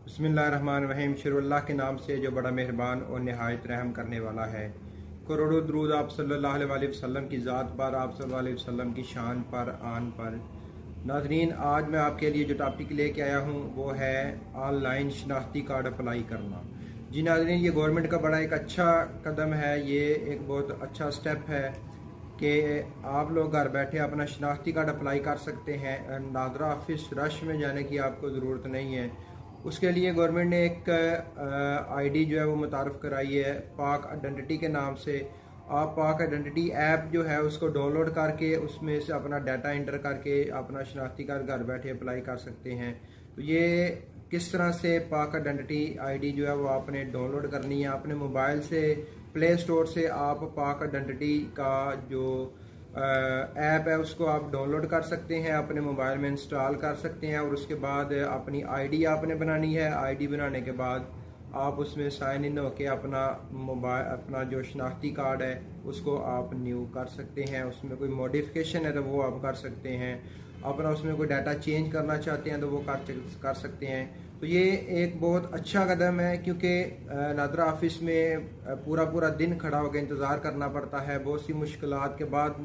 बिस्मिल्लाहिर्रहमानिर्रहीम। शुरू अल्लाह के नाम से जो बड़ा मेहरबान और नहायत रहम करने वाला है। करोड़ों दरूद आप सल्लल्लाहु अलैहि वसल्लम की ज़ात पर, आप सल्लल्लाहु अलैहि वसल्लम की शान पर, आन पर। नाज़रीन, आज मैं आपके लिए जो टॉपिक लेके आया हूँ वो है ऑनलाइन शनाख्ती कार्ड अप्लाई करना। जी नाज़रीन, ये गवर्नमेंट का बड़ा एक अच्छा कदम है। ये एक बहुत अच्छा स्टेप है कि आप लोग घर बैठे अपना शनाख्ती कार्ड अप्लाई कर सकते हैं। नादरा ऑफिस रश में जाने की आपको ज़रूरत नहीं है। उसके लिए गवर्नमेंट ने एक आईडी जो है वो मुतारफ़ कराई है पाक आइडेंटिटी के नाम से। आप पाक आइडेंटिटी ऐप जो है उसको डाउनलोड करके उसमें से अपना डाटा इंटर करके अपना शनाख्ती कार्ड घर बैठे अप्लाई कर सकते हैं। तो ये किस तरह से पाक आइडेंटिटी आईडी जो है वो आपने डाउनलोड करनी है अपने मोबाइल से। प्ले स्टोर से आप पाक आइडेंटिटी का जो ऐप है उसको आप डाउनलोड कर सकते हैं, अपने मोबाइल में इंस्टॉल कर सकते हैं और उसके बाद अपनी आईडी आपने बनानी है। आईडी बनाने के बाद आप उसमें साइन इन होके अपना जो शनाख्ती कार्ड है उसको आप न्यू कर सकते हैं। उसमें कोई मॉडिफिकेशन है तो वो आप कर सकते हैं। अपना उसमें कोई डाटा चेंज करना चाहते हैं तो वो कर सकते हैं। तो ये एक बहुत अच्छा कदम है, क्योंकि नादरा ऑफिस में पूरा दिन खड़ा होकर इंतज़ार करना पड़ता है। बहुत सी मुश्किलात के बाद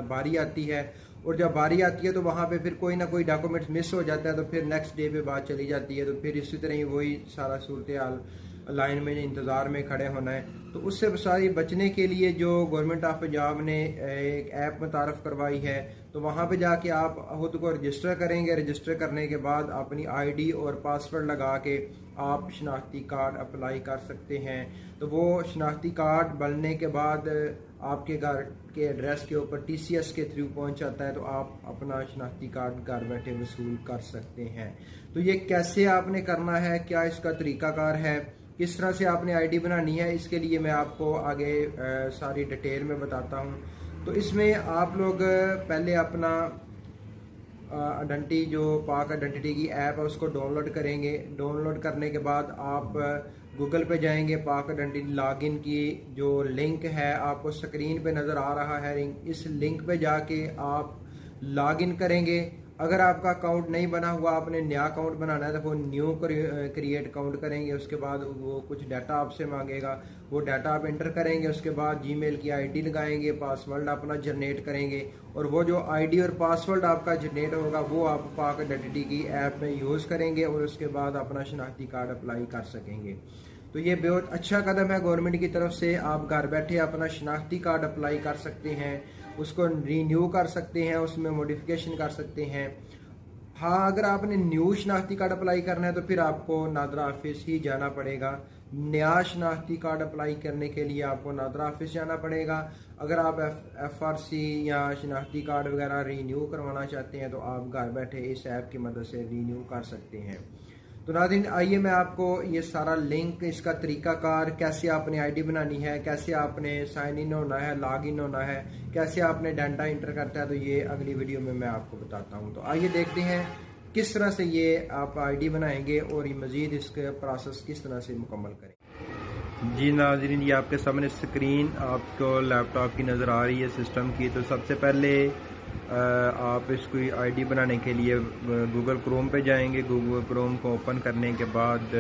बारी आती है, और जब बारी आती है तो वहाँ पे फिर कोई ना कोई डॉक्यूमेंट्स मिस हो जाता है, तो फिर नेक्स्ट डे पे बात चली जाती है। तो फिर इसी तरह ही वही सारा सूरत हाल लाइन में इंतज़ार में खड़े होना है। तो उससे सारी बचने के लिए जो गवर्नमेंट ऑफ पंजाब ने एक ऐप मुतारफ़ करवाई है, तो वहाँ पे जाके आप खुद को रजिस्टर करेंगे। रजिस्टर करने के बाद अपनी आईडी और पासवर्ड लगा के आप शनाख्ती कार्ड अप्लाई कर सकते हैं। तो वो शनाख्ती कार्ड बनने के बाद आपके घर के एड्रेस के ऊपर टीसीएस के थ्रू पहुंच जाता है, तो आप अपना शनाख्ती कार्ड घर बैठे वसूल कर सकते हैं। तो ये कैसे आपने करना है, क्या इसका तरीकाकार है, किस तरह से आपने आईडी बनानी है, इसके लिए मैं आपको आगे सारी डिटेल में बताता हूँ। तो इसमें आप लोग पहले अपना आइडेंटिटी जो पाक आइडेंटिटी की ऐप है उसको डाउनलोड करेंगे। डाउनलोड करने के बाद आप गूगल पे जाएंगे। पाक आइडेंटिटी लॉगिन की जो लिंक है आपको स्क्रीन पे नज़र आ रहा है, इस लिंक पे जाके आप लॉगिन करेंगे। अगर आपका अकाउंट नहीं बना हुआ, आपने नया अकाउंट बनाना है, तो वो न्यू क्रिएट अकाउंट करेंगे। उसके बाद वो कुछ डाटा आपसे मांगेगा, वो डाटा आप एंटर करेंगे। उसके बाद जीमेल की आईडी लगाएंगे, पासवर्ड अपना जनरेट करेंगे, और वो जो आईडी और पासवर्ड आपका जनरेट होगा वो आप पाक आइडेंटिटी की ऐप में यूज़ करेंगे और उसके बाद अपना शनाख्ती कार्ड अप्लाई कर सकेंगे। तो ये बहुत अच्छा कदम है गवर्नमेंट की तरफ से। आप घर बैठे अपना शनाख्ती कार्ड अप्लाई कर सकते हैं, उसको रीन्यू कर सकते हैं, उसमें मॉडिफिकेशन कर सकते हैं। हाँ, अगर आपने न्यू शनाख्ती कार्ड अप्लाई करना है तो फिर आपको नादरा ऑफिस ही जाना पड़ेगा। नया शनाख्ती कार्ड अप्लाई करने के लिए आपको नादरा ऑफिस जाना पड़ेगा। अगर आप FRC या शनाख्ती कार्ड वगैरह रीन्यू करवाना चाहते हैं तो आप घर बैठे इस ऐप की मदद से रीन्यू कर सकते हैं। तो नाज़रीन, आइए मैं आपको ये सारा लिंक, इसका तरीकाकार, कैसे आपने आईडी बनानी है, कैसे आपने साइन इन होना है, लॉग इन होना है, कैसे आपने डाटा इंटर करता है, तो ये अगली वीडियो में मैं आपको बताता हूँ। तो आइए देखते हैं किस तरह से ये आप आईडी बनाएंगे और ये मज़ीद इसके प्रोसेस किस तरह से मुकम्मल करें। जी नाज़रीन, ये आपके सामने स्क्रीन आपको लैपटॉप की नज़र आ रही है, सिस्टम की। तो सबसे पहले आप इसको आईडी बनाने के लिए गूगल क्रोम पे जाएंगे। गूगल क्रोम को ओपन करने के बाद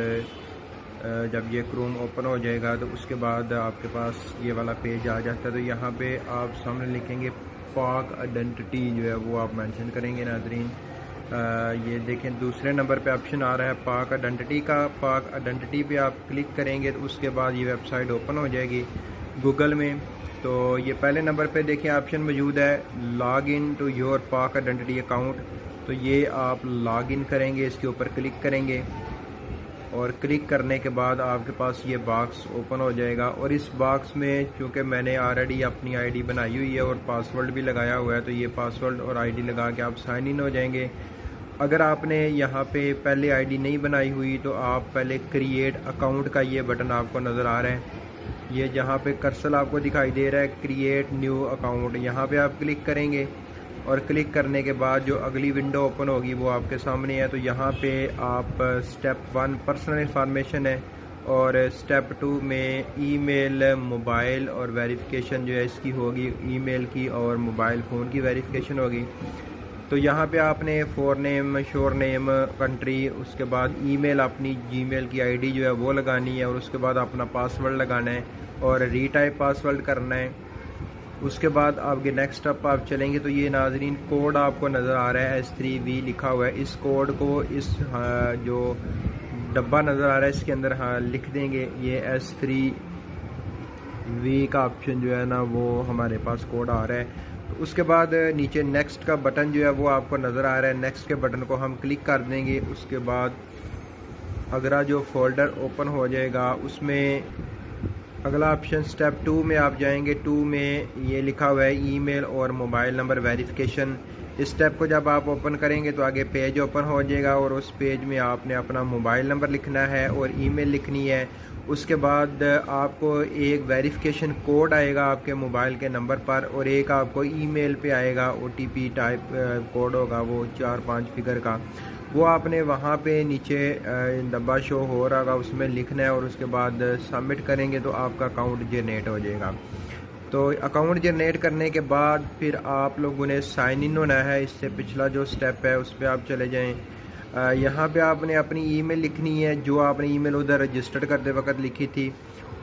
जब ये क्रोम ओपन हो जाएगा तो उसके बाद आपके पास ये वाला पेज आ जाता है। तो यहाँ पे आप सामने लिखेंगे पाक आइडेंटिटी, जो है वो आप मेंशन करेंगे। नाज़रीन, ये देखें दूसरे नंबर पे ऑप्शन आ रहा है पाक आइडेंटिटी का। पाक आइडेंटिटी पे आप क्लिक करेंगे तो उसके बाद ये वेबसाइट ओपन हो जाएगी गूगल में। तो ये पहले नंबर पे देखिए ऑप्शन मौजूद है लॉग इन टू योर पाक आइडेंटिटी अकाउंट। तो ये आप लॉग इन करेंगे, इसके ऊपर क्लिक करेंगे और क्लिक करने के बाद आपके पास ये बॉक्स ओपन हो जाएगा। और इस बॉक्स में चूँकि मैंने ऑलरेडी अपनी आईडी बनाई हुई है और पासवर्ड भी लगाया हुआ है, तो ये पासवर्ड और आईडी लगा के आप साइन इन हो जाएंगे। अगर आपने यहाँ पे पहले आईडी नहीं बनाई हुई तो आप पहले क्रिएट अकाउंट का ये बटन आपको नज़र आ रहा है, ये जहाँ पे कर्सर आपको दिखाई दे रहा है क्रिएट न्यू अकाउंट, यहाँ पे आप क्लिक करेंगे। और क्लिक करने के बाद जो अगली विंडो ओपन होगी वो आपके सामने है। तो यहाँ पे आप स्टेप 1 पर्सनल इन्फॉर्मेशन है, और स्टेप 2 में ईमेल, मोबाइल और वेरिफिकेशन जो है इसकी होगी, ईमेल की और मोबाइल फ़ोन की वेरिफिकेशन होगी। तो यहाँ पे आपने four name, sure name, country, उसके बाद ईमेल, अपनी जीमेल की आईडी जो है वो लगानी है, और उसके बाद अपना पासवर्ड लगाना है और रीटाइप पासवर्ड करना है। उसके बाद आपके नेक्स्ट स्टेप आप चलेंगे तो ये नाजरीन कोड आपको नज़र आ रहा है S3V लिखा हुआ है। इस कोड को इस जो डब्बा नज़र आ रहा है इसके अंदर लिख देंगे। ये S3V का ऑप्शन जो है ना वो हमारे पास कोड आ रहा है। तो उसके बाद नीचे नेक्स्ट का बटन जो है वो आपको नज़र आ रहा है। नेक्स्ट के बटन को हम क्लिक कर देंगे। उसके बाद अगला जो फोल्डर ओपन हो जाएगा उसमें अगला ऑप्शन स्टेप 2 में आप जाएंगे। 2 में ये लिखा हुआ है ईमेल और मोबाइल नंबर वेरिफिकेशन। इस स्टेप को जब आप ओपन करेंगे तो आगे पेज ओपन हो जाएगा और उस पेज में आपने अपना मोबाइल नंबर लिखना है और ईमेल लिखनी है। उसके बाद आपको एक वेरिफिकेशन कोड आएगा आपके मोबाइल के नंबर पर और एक आपको ईमेल पे आएगा OTP टाइप कोड होगा, वो 4-5 फिगर का। वो आपने वहाँ पे नीचे डब्बा शो हो रहा होगा उसमें लिखना है और उसके बाद सबमिट करेंगे तो आपका अकाउंट जनरेट हो जाएगा। तो अकाउंट जनरेट करने के बाद फिर आप लोगों ने साइन इन होना है। इससे पिछला जो स्टेप है उस पर आप चले जाएं। यहाँ पे आपने अपनी ईमेल लिखनी है जो आपने ईमेल उधर रजिस्टर्ड करते वक्त लिखी थी,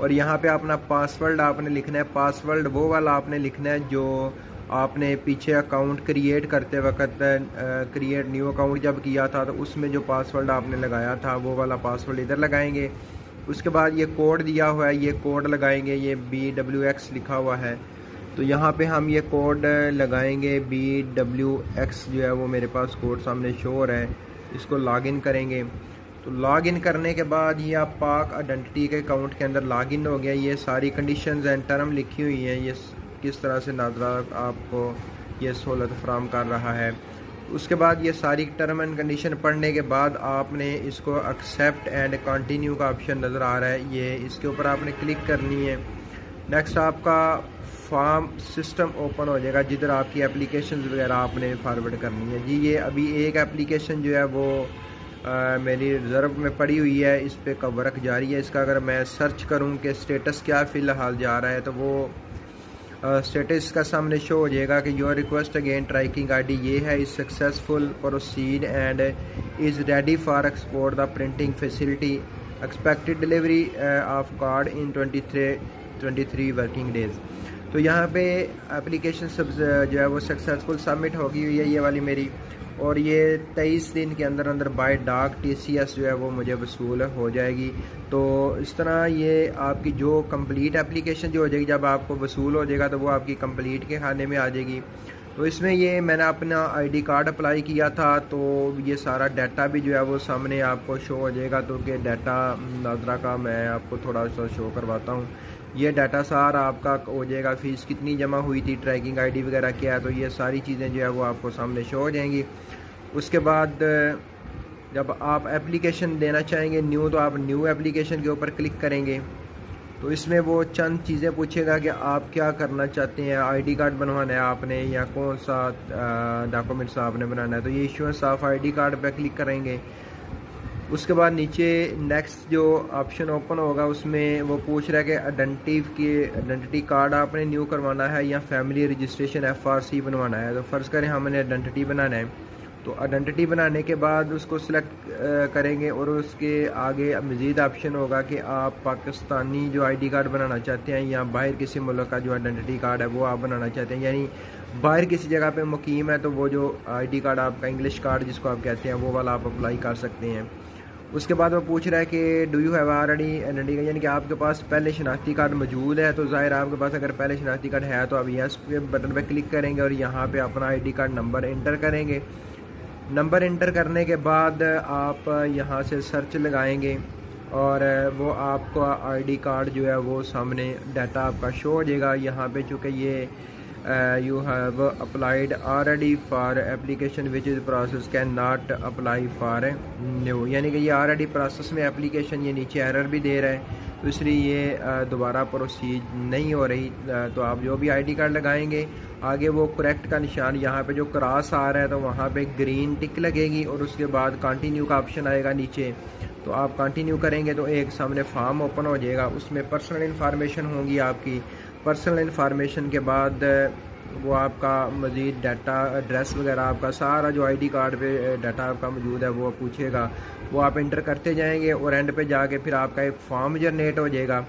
और यहाँ पे अपना पासवर्ड आपने लिखना है। पासवर्ड वो वाला आपने लिखना है जो आपने पीछे अकाउंट क्रिएट करते वक्त क्रिएट न्यू अकाउंट जब किया था तो उसमें जो पासवर्ड आपने लगाया था वो वाला पासवर्ड इधर लगाएंगे। उसके बाद ये कोड दिया हुआ है, ये कोड लगाएंगे। ये BWX लिखा हुआ है तो यहाँ पे हम ये कोड लगाएंगे। BWX जो है वो मेरे पास कोड सामने शो हो रहा है। इसको लॉगिन करेंगे। तो लॉगिन करने के बाद ये आप पाक आइडेंटिटी के अकाउंट के अंदर लॉगिन हो गया। ये सारी कंडीशंस एंड टर्म लिखी हुई हैं, ये किस तरह से नाजरा आपको ये सहूलत फराहम कर रहा है। उसके बाद ये सारी टर्म एंड कंडीशन पढ़ने के बाद आपने इसको एक्सेप्ट एंड कंटिन्यू का ऑप्शन नज़र आ रहा है, ये इसके ऊपर आपने क्लिक करनी है। नेक्स्ट आपका फार्म सिस्टम ओपन हो जाएगा जिधर आपकी एप्लीकेशन वगैरह आपने फॉरवर्ड करनी है। जी ये अभी एक एप्लीकेशन जो है वो मेरी रिज़र्व में पड़ी हुई है, इस पर का वर्क जारी है। इसका अगर मैं सर्च करूं कि स्टेटस क्या फ़िलहाल जा रहा है तो वो स्टेटस का सामने शो हो जाएगा कि your request again tracking ID ये है, is successful, proceed and is ready for export the printing facility, expected delivery of card in 23 working days. तो यहाँ पे एप्लीकेशन सब जो है वो सक्सेसफुल सबमिट हो गई हुई है ये वाली मेरी, और ये 23 दिन के अंदर अंदर बाय डाक TCS जो है वो मुझे वसूल हो जाएगी। तो इस तरह ये आपकी जो कंप्लीट एप्लीकेशन जो हो जाएगी जब आपको वसूल हो जाएगा तो वो आपकी कंप्लीट के खाने में आ जाएगी। तो इसमें ये मैंने अपना ID कार्ड अप्लाई किया था तो ये सारा डाटा भी जो है वो सामने आपको शो हो जाएगा। तो कि डाटा नाजरा का मैं आपको थोड़ा सा शो करवाता हूँ। ये डाटा सारा आपका हो जाएगा, फ़ीस कितनी जमा हुई थी, ट्रैकिंग ID वगैरह क्या है, तो ये सारी चीज़ें जो है वो आपको सामने शो हो जाएंगी। उसके बाद जब आप एप्लीकेशन देना चाहेंगे न्यू तो आप न्यू एप्लीकेशन के ऊपर क्लिक करेंगे। तो इसमें वो चंद चीज़ें पूछेगा कि आप क्या करना चाहते हैं, ID कार्ड बनवाना है आपने या कौन सा डॉक्यूमेंट्स आपने बनाना है। तो ये इशुएंस ऑफ ID कार्ड पर क्लिक करेंगे। उसके बाद नीचे नेक्स्ट जो ऑप्शन ओपन होगा उसमें वो पूछ रहा है कि आइडेंटिटी कार्ड आपने न्यू करवाना है या फैमिली रजिस्ट्रेशन FRC बनवाना है। तो फ़र्ज़ करें हमने आइडेंटिटी बनाना है तो आइडेंटिटी बनाने के बाद उसको सिलेक्ट करेंगे और उसके आगे मज़ीद ऑप्शन होगा कि आप पाकिस्तानी जो ID कार्ड बनाना चाहते हैं या बाहर किसी मुल्क का जो आइडेंटिटी कार्ड है वो आप बनाना चाहते हैं, यानी बाहर किसी जगह पे मुकीम है तो वो जो ID कार्ड आपका इंग्लिश कार्ड जिसको आप कहते हैं वो वाला आप अप्लाई कर सकते हैं। उसके बाद वो पूछ रहा है कि do you have already identity, यानी कि आपके पास पहले शनाख्ती कार्ड मौजूद है। तो ज़ाहिर आपके पास अगर पहले शनाख्ती कार्ड है तो आप यस बटन पे क्लिक करेंगे और यहाँ पे अपना ID कार्ड नंबर इंटर करेंगे। नंबर इंटर करने के बाद आप यहाँ से सर्च लगाएंगे और वो आपका ID कार्ड जो है वो सामने डाटा आपका शो हो जाएगा। यहाँ पे चूँकि ये you have applied already for application which is process can not apply for new, यानी कि ये ऑलरेडी प्रोसेस में एप्लीकेशन, ये नीचे एरर भी दे रहा है तो इसलिए ये दोबारा प्रोसीड नहीं हो रही। तो आप जो भी ID कार्ड लगाएंगे आगे वो करेक्ट का निशान यहाँ पे जो क्रॉस आ रहा है तो वहाँ पे ग्रीन टिक लगेगी और उसके बाद कंटिन्यू का ऑप्शन आएगा नीचे। तो आप कंटिन्यू करेंगे तो एक सामने फॉर्म ओपन हो जाएगा, उसमें पर्सनल इन्फॉर्मेशन होंगी आपकी। पर्सनल इन्फॉर्मेशन के बाद वो आपका मज़ीद डाटा, एड्रेस वगैरह, आपका सारा जो आईडी कार्ड पे डाटा आपका मौजूद है वो पूछेगा। वो आप इंटर करते जाएंगे और एंड पे जाके फिर आपका एक फॉर्म जनरेट हो जाएगा।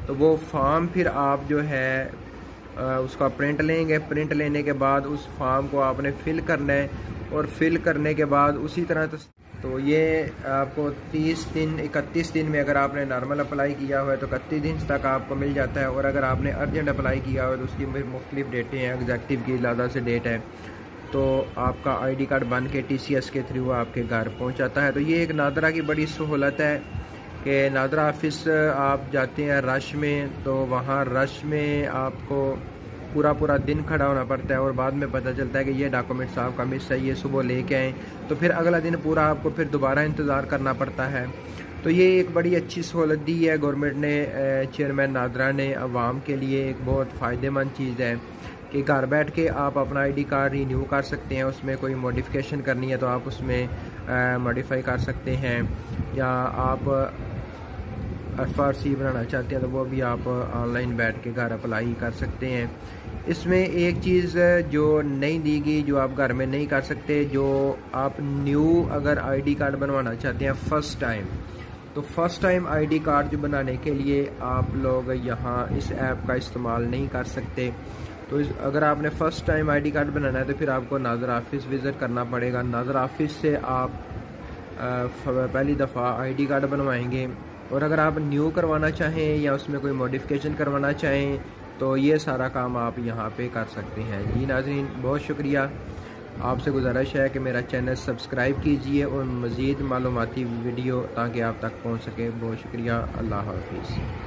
तो वो फॉर्म फिर आप जो है उसका प्रिंट लेंगे। प्रिंट लेने के बाद उस फॉर्म को आपने फ़िल करना है, और फिल करने के बाद उसी तरह तो ये आपको 31 दिन में अगर आपने नॉर्मल अप्लाई किया हुआ है तो 31 दिन तक आपको मिल जाता है। और अगर आपने अर्जेंट अप्लाई किया हुआ है तो उसकी मुख्तलिफ डेटें हैं, एग्जेक्टिव की ज़्यादा से डेट है, तो आपका आईडी कार्ड बन के TCS के थ्रू आपके घर पहुंच जाता है। तो ये एक नादरा की बड़ी सहूलत है कि नादरा ऑफिस आप जाते हैं रश में, तो वहाँ रश में आपको पूरा दिन खड़ा होना पड़ता है, और बाद में पता चलता है कि ये डॉक्यूमेंट्स आपका मिस है, ये सुबह लेके आएँ, तो फिर अगला दिन पूरा आपको फिर दोबारा इंतज़ार करना पड़ता है। तो ये एक बड़ी अच्छी सहूलत दी है गवर्नमेंट ने, चेयरमैन नादरा ने अवाम के लिए। एक बहुत फ़ायदेमंद चीज़ है कि घर बैठ के आप अपना आईडी कार्ड रिन्यू कर सकते हैं। उसमें कोई मॉडिफिकेशन करनी है तो आप उसमें मॉडिफाई कर सकते हैं, या आप FRC बनाना चाहते हैं तो वो भी आप ऑनलाइन बैठ के घर अप्लाई कर सकते हैं। इसमें एक चीज़ जो नहीं दी गई, जो आप घर में नहीं कर सकते, जो आप न्यू अगर आईडी कार्ड बनवाना चाहते हैं फ़र्स्ट टाइम, तो फ़र्स्ट टाइम आईडी कार्ड जो बनाने के लिए आप लोग यहाँ इस ऐप का इस्तेमाल नहीं कर सकते। तो अगर आपने फ़र्स्ट टाइम आईडी कार्ड बनाना है तो फिर आपको नादरा ऑफिस विज़िट करना पड़ेगा। नादरा ऑफिस से आप पहली दफ़ा आईडी कार्ड बनवाएंगे, और अगर आप न्यू करवाना चाहें या उसमें कोई मॉडिफिकेशन करवाना चाहें तो ये सारा काम आप यहाँ पे कर सकते हैं। जी नाज़रीन, बहुत शुक्रिया। आपसे गुजारिश है कि मेरा चैनल सब्सक्राइब कीजिए और मज़ीद मालूमाती वीडियो ताकि आप तक पहुँच सके। बहुत शुक्रिया। अल्लाह हाफ़िज़।